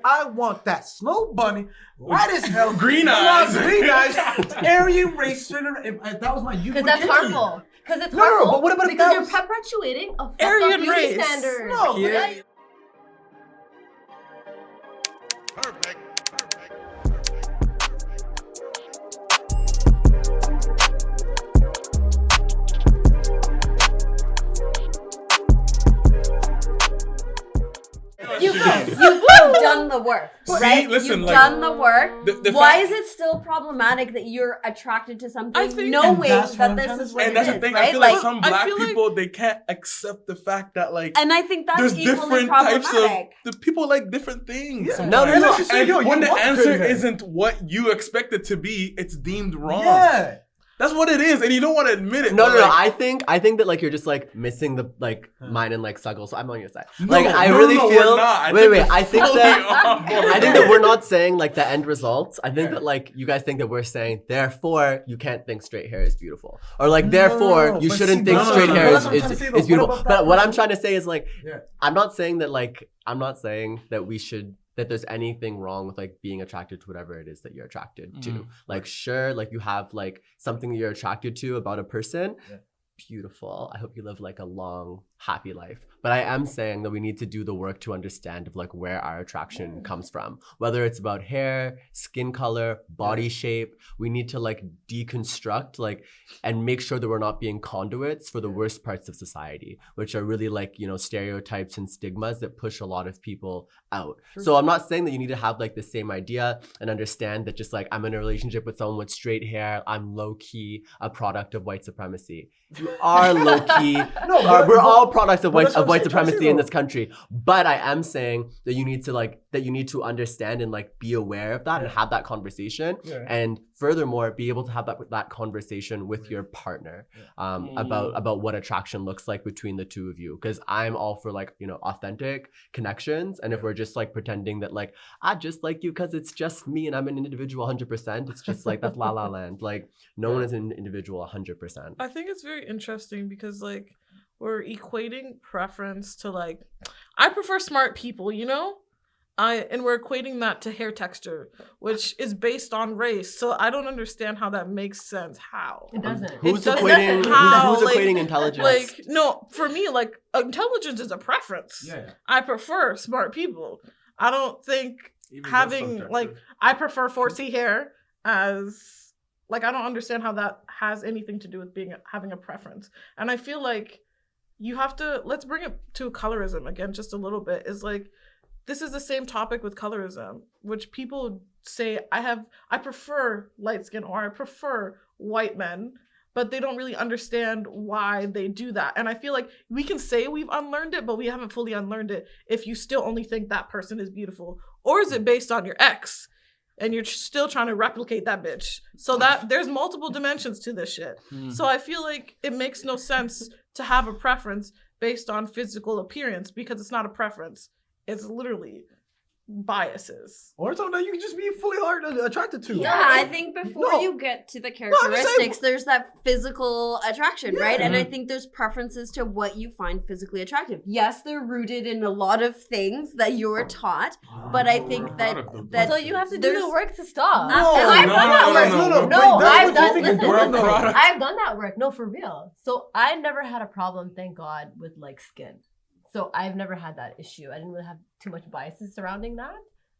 I want that snow bunny, white as hell, green eyes, Aryan race. If that was my youth, because that's harmful. Because it's harmful. But what about because you're perpetuating a fucked up beauty standard. No, yeah. Perfect. You've done the work, right? Listen, you've like, done the work. The Why is it still problematic that you're attracted to something knowing that this is what and it that's is, the thing. right? I feel like some black people, they can't accept the fact that like, and I think that's there's equally different problematic. types of the people like different things. Yeah. Sometimes. No. And when the answer isn't what you expect it to be, it's deemed wrong. Yeah. That's what it is, and you don't want to admit it. No. Like, I think that like you're just like missing the like mine and like Suggle. So I'm on your side. No, like I no, really no, feel. we're not. I think that we're not saying like the end results. I think Yeah. that like you guys think that we're saying therefore you can't think straight hair is beautiful, or like therefore you shouldn't think straight hair is beautiful. But what I'm trying to say is like I'm not saying that we should. That there's anything wrong with like being attracted to whatever it is that you're attracted to. Like sure, like you have like something that you're attracted to about a person. Yeah. Beautiful. I hope you live like a long, happy life. But I am saying that we need to do the work to understand of like where our attraction comes from. Whether it's about hair, skin color, body shape, we need to like deconstruct like and make sure that we're not being conduits for the worst parts of society, which are really like, you know, stereotypes and stigmas that push a lot of people out. So I'm not saying that you need to have like the same idea and understand that just like I'm in a relationship with someone with straight hair, I'm low-key a product of white supremacy. You are low-key. We're all products of white supremacy in this country. But I am saying that you need to understand and like be aware of that and have that conversation. Yeah. And furthermore, be able to have that conversation with your partner about what attraction looks like between the two of you. Because I'm all for like, you know, authentic connections. And if we're just like pretending that like, I just like you because it's just me and I'm an individual 100%, it's just like that's la la land. Like no one is an individual 100%. I think it's very interesting because like we're equating preference to like, I prefer smart people, you know? And we're equating that to hair texture, which is based on race. So I don't understand how that makes sense. How? It doesn't. Who's equating intelligence? Like, no, for me, like, intelligence is a preference. Yeah. I prefer smart people. I don't think having, like, I prefer 4C hair as, like, I don't understand how that has anything to do with having a preference. And I feel like you have to, let's bring it to colorism again just a little bit, is like, this is the same topic with colorism, which people say, I prefer light skin or I prefer white men, but they don't really understand why they do that. And I feel like we can say we've unlearned it, but we haven't fully unlearned it if you still only think that person is beautiful. Or is it based on your ex and you're still trying to replicate that bitch? So that there's multiple dimensions to this shit. So I feel like it makes no sense to have a preference based on physical appearance because it's not a preference. It's literally biases. Or something that you can just be fully attracted to. Yeah, I think before you get to the characteristics, there's that physical attraction, right? And I think there's preferences to what you find physically attractive. Yes, they're rooted in a lot of things that you're taught, but I think that so you have to do the work to stop. I've done that work. No, for real. So I never had a problem, thank God, with like skin. So I've never had that issue. I didn't really have too much biases surrounding that.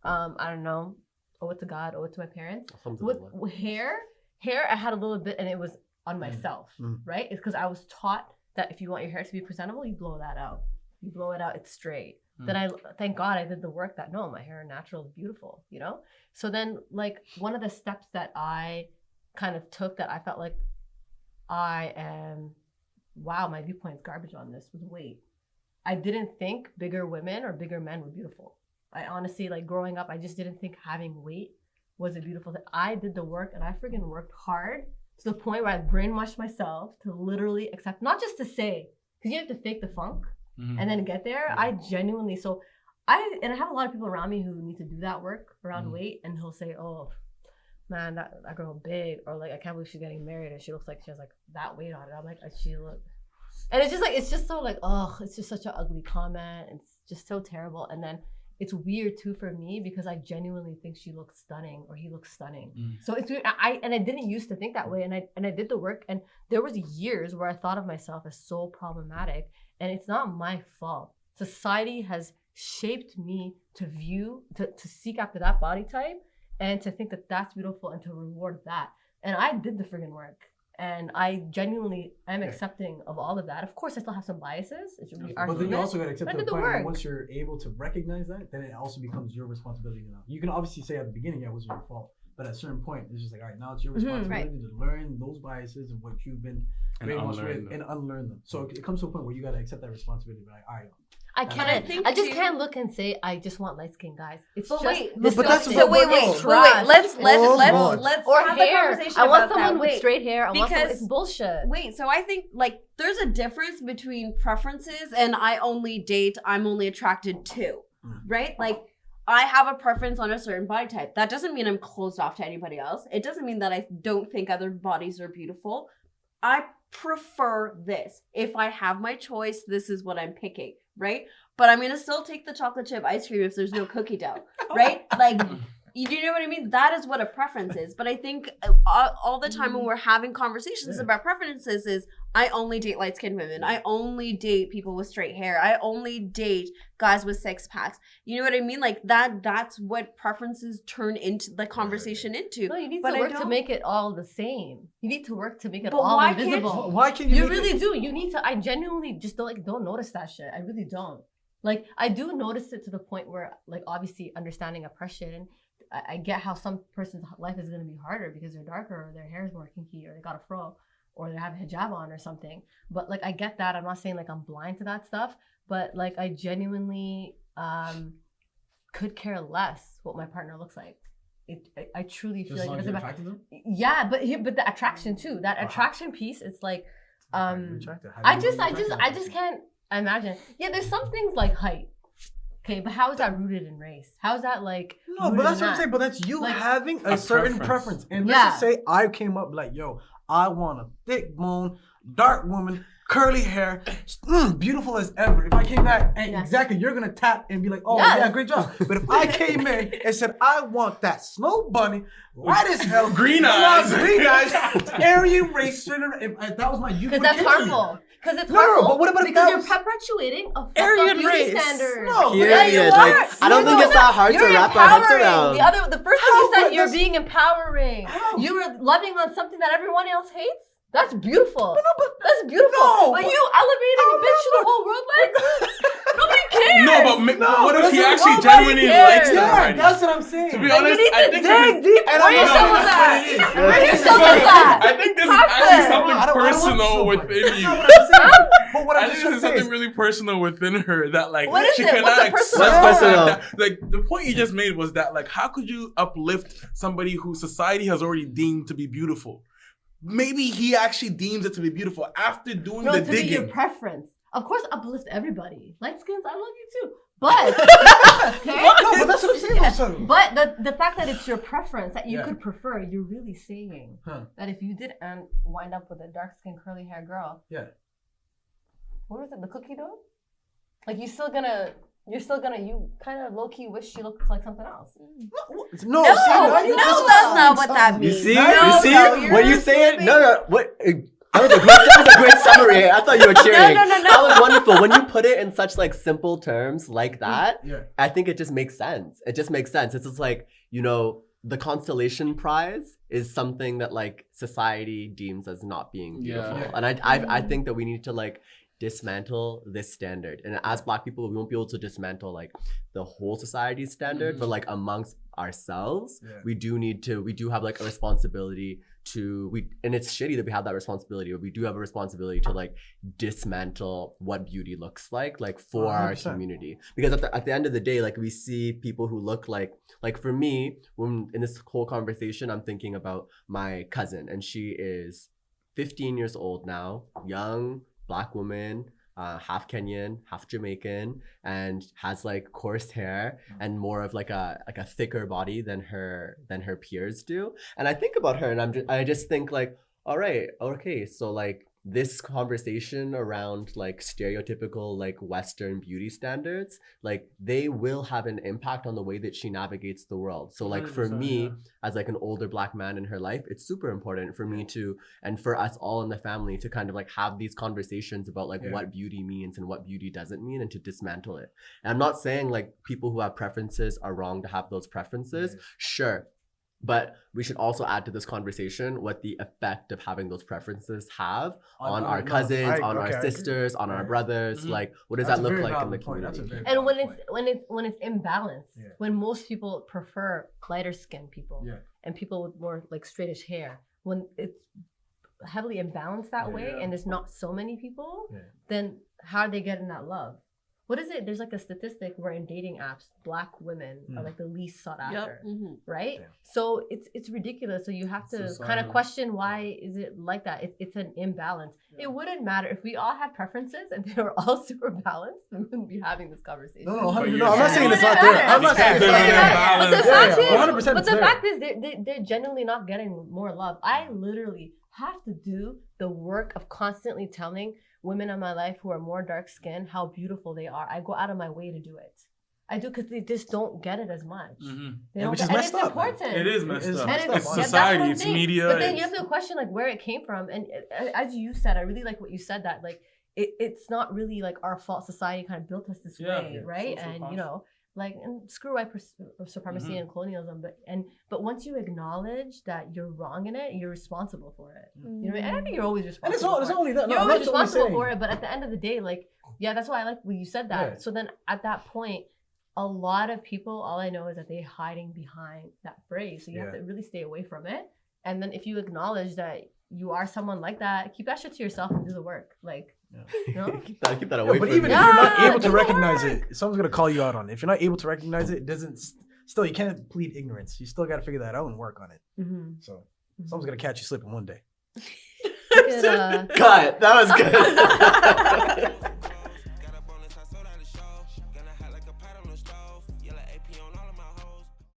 I don't know. Owe it to God, owe it to my parents. With hair, I had a little bit and it was on myself, right? It's because I was taught that if you want your hair to be presentable, you blow that out. You blow it out, it's straight. Then thank God I did the work that, no, my hair natural is beautiful, you know? So then like one of the steps that I kind of took that I felt like my viewpoint's garbage on this was weight. I didn't think bigger women or bigger men were beautiful. I honestly, like growing up, I just didn't think having weight was a beautiful thing. I did the work and I freaking worked hard to the point where I brainwashed myself to literally accept, not just to say, because you have to fake the funk and then get there. I genuinely, I have a lot of people around me who need to do that work around weight, and he'll say, oh, man, that girl big, or like, I can't believe she's getting married and she looks like she has like that weight on it. I'm like, she look. And it's just so like, oh, it's just such an ugly comment. It's just so terrible. And then it's weird too for me because I genuinely think she looks stunning or he looks stunning. Mm. So it's weird. I didn't used to think that way, and I did the work, and there was years where I thought of myself as so problematic, and it's not my fault. Society has shaped me to seek after that body type and to think that that's beautiful and to reward that. And I did the friggin' work. And I genuinely am accepting of all of that. Of course, I still have some biases. But then you also got to accept the point work. once you're able to recognize that, then it also becomes your responsibility now. You can obviously say at the beginning, yeah, it wasn't your fault. But at a certain point, it's just like, all right, now it's your responsibility to learn those biases and what you've been brainwashed with and unlearn them. So it comes to a point where you got to accept that responsibility. Like, all right, I just can't look and say I just want light skinned guys. It's just wait, but that's so wait. Let's or have hair. a conversation I want about someone that. with straight hair. I want someone, Because- it's bullshit. Wait, so I think like there's a difference between preferences and I only date, I'm only attracted to, right? Like I have a preference on a certain body type. That doesn't mean I'm closed off to anybody else. It doesn't mean that I don't think other bodies are beautiful. I prefer this. If I have my choice, this is what I'm picking, right? But I'm gonna still take the chocolate chip ice cream if there's no cookie dough, right? Like, you know what I mean? That is what a preference is. But I think all the time when we're having conversations about preferences is I only date light-skinned women. I only date people with straight hair. I only date guys with six packs. You know what I mean? Like that's what preferences turn into the conversation into. No, you need But to I work to don't- make it all the same. You need to work to make it But all why can't invisible. why can't you You make really it? do. You need to. I genuinely just don't notice that shit. I really don't. Like I do notice it to the point where, like, obviously understanding oppression. I get how some person's life is going to be harder because they're darker or their hair is more kinky or they got a fro or they have a hijab on or something. But like I get that. I'm not saying like I'm blind to that stuff, but like I genuinely could care less what my partner looks like. I truly feel Just as like long it as doesn't you're matter. attracted to them? Yeah, but the attraction too. That attraction piece, it's like How do you attract I them? just can't imagine. Yeah, there's some things like height. Okay, but how is that rooted in race? How is that like No, rooted but that's in what I'm that? saying. But that's you Like, having a a certain preference. preference. And Yeah. let's just say I came up like, yo, I want a thick bone, dark woman, curly hair, beautiful as ever. If I came back and Yes. exactly, you're gonna tap and be like, oh Yes. yeah, great job. But if I came in and said, I want that snow bunny, white as hell, Green I want eyes. green eyes, Aryan race, if that was my youth. Because that's harmful. Because it's No, no, harmful. but what about if because that you're was- perpetuating a fucked Aryan up beauty race. standard. No, Yeah, you Period. are. Like, I don't think it's that hard to You're wrap our heads empowering. around. The first thing How? you said, But you're that's- being empowering. How? You were loving on something that everyone else hates. That's beautiful. but That's beautiful. No, but but- you elevating a bitch to the whole world likes. Nobody cares. No, but what if that's he what actually nobody genuinely cares. likes them Yeah, already? that's what I'm saying. To be Then honest, you need I to think dig deep. And Where your no, someone's that's at? what it is. Where your No, someone's at? I think this is Process. actually something I don't want personal so much. within That's you. not what I'm saying. But what I I'm think just there's saying something is, really personal within her that like What is she it? cannot What's the accept personal? What's the fact personal? that, like the point you just made was that like how could you uplift somebody who society has already deemed to be beautiful? Maybe he actually deems it to be beautiful after doing No, the to be your digging. preference. Of course, uplift everybody. Light skins, I love you too. But okay? no, but that's what I'm saying. Also. But the fact that it's your preference that you Yeah. could prefer, you're really saying Huh. that if you did wind up with a dark skinned curly hair girl, Yeah. what was it? The cookie dough? Like you kind of low key wish she looked like something else. No, No, see, no, that's not what that You means. see? No, you see? no, you're when you not say it, flipping. no. What? That was a great summary. I thought you were cheering. No. That was wonderful. When you put it in such like simple terms like that, Yeah. I think it just makes sense. It just makes sense. It's just like, you know, the Constellation Prize is something that like society deems as not being beautiful. Yeah. And I think that we need to like dismantle this standard. And as Black people, we won't be able to dismantle like the whole society's standard, but like amongst ourselves, we do have like a responsibility and it's shitty that we have that responsibility, but we do have a responsibility to like dismantle what beauty looks like for our 100%. community. Because at the end of the day, like we see people who look like for me, when in this whole conversation, I'm thinking about my cousin, and she is 15 years old now, young Black woman, half Kenyan, half Jamaican, and has like coarse hair and more of like a thicker body than her peers do. And I think about her, and I just think like, all right, okay, so like this conversation around like stereotypical like Western beauty standards, like they will have an impact on the way that she navigates the world. So like for me, as like an older Black man in her life, it's super important for me to, and for us all in the family to kind of like have these conversations about like what beauty means and what beauty doesn't mean, and to dismantle it. And I'm not saying like people who have preferences are wrong to have those preferences. Sure. But we should also add to this conversation what the effect of having those preferences have on our cousins, on our sisters, on our brothers. Like, what does that look like in the community? And when it's imbalanced, when most people prefer lighter skinned people and people with more like straightish hair, when it's heavily imbalanced that way and there's not so many people, then how are they getting that love? What is it? There's like a statistic where in dating apps, Black women are like the least sought after, right? Yeah. So it's ridiculous. So you have to kind of question, why is it like that? It's an imbalance. Yeah. It wouldn't matter if we all had preferences and they were all super balanced. We wouldn't be having this conversation. No, I'm not saying it's not there. I'm not saying it's not there. But the fact is, they're genuinely not getting more love. I literally have to do the work of constantly telling women in my life who are more dark skinned how beautiful they are. I go out of my way to do it. I do because they just don't get it as much. They don't which is messed up. Important. It is messed up. It's society, it's media. But then you have to question like where it came from. And as you said, I really like what you said, that like it's not really like our fault. Society kind of built us this way, right? And you know, like, and screw white supremacy and colonialism, but once you acknowledge that you're wrong in it, you're responsible for it. You know what I mean? And I think you're always responsible. And it's only that. You're always responsible for it, but at the end of the day, like, that's why I like when you said that. Yeah. So then at that point, a lot of people, all I know is that they're hiding behind that phrase. So you have to really stay away from it. And then if you acknowledge that you are someone like that, keep that shit to yourself and do the work. Like, you know? keep that away from you. But even if you're not able to recognize it, someone's gonna call you out on it. If you're not able to recognize it, it doesn't. Still, you can't plead ignorance. You still got to figure that out and work on it. So someone's gonna catch you slipping one day. Cut. That was good.